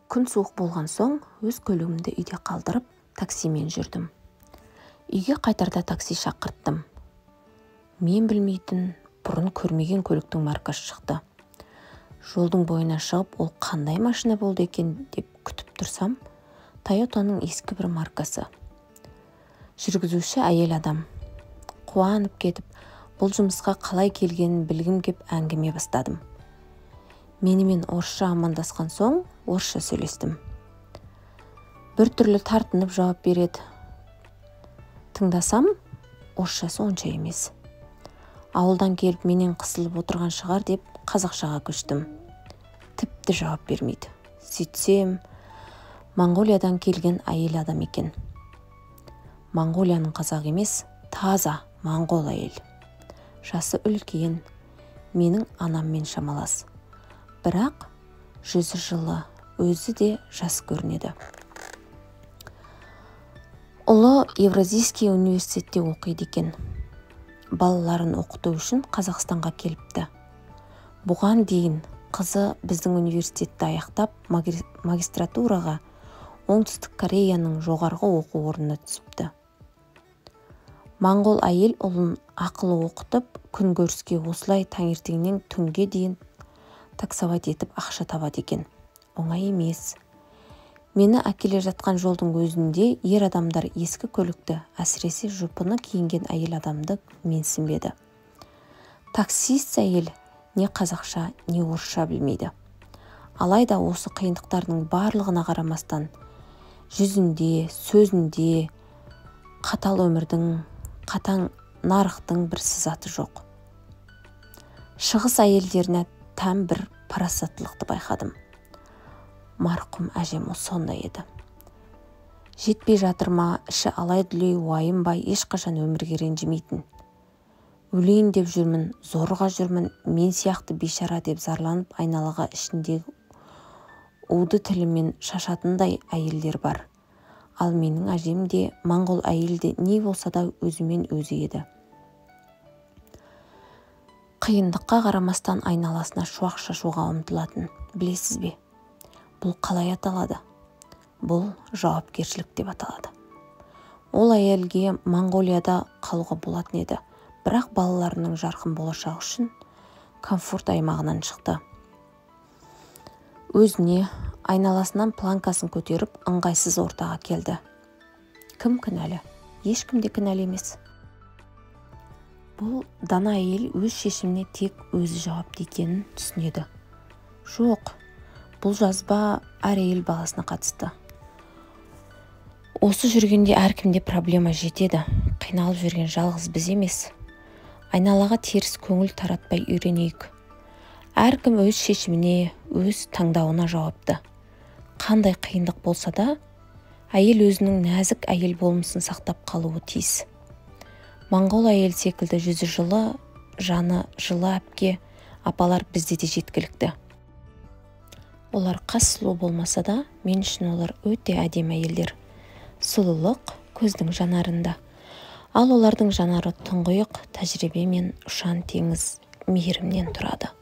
Күн суық болған соң өз көлігімді үйде қалдырып, таксимен жүрдім. Үйге қайтарда такси шақырттым. Мен білмейтін, бұрын көрмеген көліктің маркасы шықты. Жолдың бойына шығып, ол қандай машина болды екен деп күтіп тұрсам, Тойотаның ескі бір маркасы. Жүргізуші әйел адам. Қуанып кетіп, бұл жұмысқа қалай келгенін білгім кеп әңгіме бастадым. Менімен орысша амандасқан соң, орысша сөйлестім. Бір түрлі тартынып жауап береді. Тыңдасам, орысшасы онша емес. Ауылдан келіп менен қысылып отырған шығар деп қазақшаға көштім. Тіпті жауап бермейді. Сөйтсем, Монғолиядан келген әйел адам екен. Монғолияның қазақ емес, таза моңғол әйел. Жасы үлкен, менің анаммен шамалас. Бірақ жүзі жылы, өзі де жас көрінеді. Ұлы Евразийский университетте оқиды екен. Балаларын оқыту үшін Қазақстанға келіпті. Бұған дейін қызы біздің университетті аяқтап магистратураға Оңтүстік Кореяның жоғарғы оқу орнына түсіпті. Моңғол әйел ұлын ақылы оқытып, күн көріске осылай таңертеңнен түнге дейін таксовать етіп ақша табады екен. Оңай емес. Мені әкеле жатқан жолдың өзінде ер адамдар ескі көлікті, әсіресе жұпыны киінген әйел адамды менсінбеді. Таксист әйел не қазақша, не орысша білмейді. Алайда осы қиындықтардың барлығына қарамастан, жүзінде, сөзінде қатал өмірдің, қатаң нарықтың бір сызаты жоқ. Шығыс әйелдеріне тән бір парасаттылықты байқадым. Марқұм әжем сондай еді. Жетпей жатыр ма, іші алай-дүлей уайымбай ешқашан өмірге ренжімейтін. Өлейін деп жүрмін, зорға жүрмін, мен сияқты бейшара деп зарланып айналаға ішіндегі уды тілімен шашатындай әйелдер бар. Ал менің әжем де, моңғол әйелде не болса да өзімен өзі еді. Қиындыққа қарамастан айналасына шуақ шашуға ұмтылатын. Білесіз бе? Бұл қалай аталады? Бұл жауапкершілік деп аталады. Ол әйелге Монғолияда қалуға болатын еді. Бірақ балаларының жарқын болашағы үшін комфорт аймағынан шықты. Өзіне, айналасынан планкасын көтеріп, ыңғайсыз ортаға келді. Кім кінәлі? Ешкім де кінәлі емес. Бұл дана әйел өз шешіміне тек өзі жауапты екенін түсінеді. Жоқ, бұл жазба әр әйел баласына қатысты. Осы жүргенде әркімде проблема жетеді. Қиналып жүрген жалғыз біз емес. Айналаға теріс көңіл таратпай үйренейік. Әркім өз шешіміне, өз таңдауына жауапты. Қандай қиындық болса да, әйел өзінің нәзік әйел болмысын сақтап қалуы тиіс. Моңғол әйел секілді жүзі жылы, жаны жылы әпке, апалар бізде де жеткілікті. Олар қас сұлу болмаса да, мен үшін олар өте әдемі әйелдер. Сұлулық көздің жанарында. Ал олардың жанары тұңғиық тәжірибе мен ұшан теңіз мейірімнен тұрады.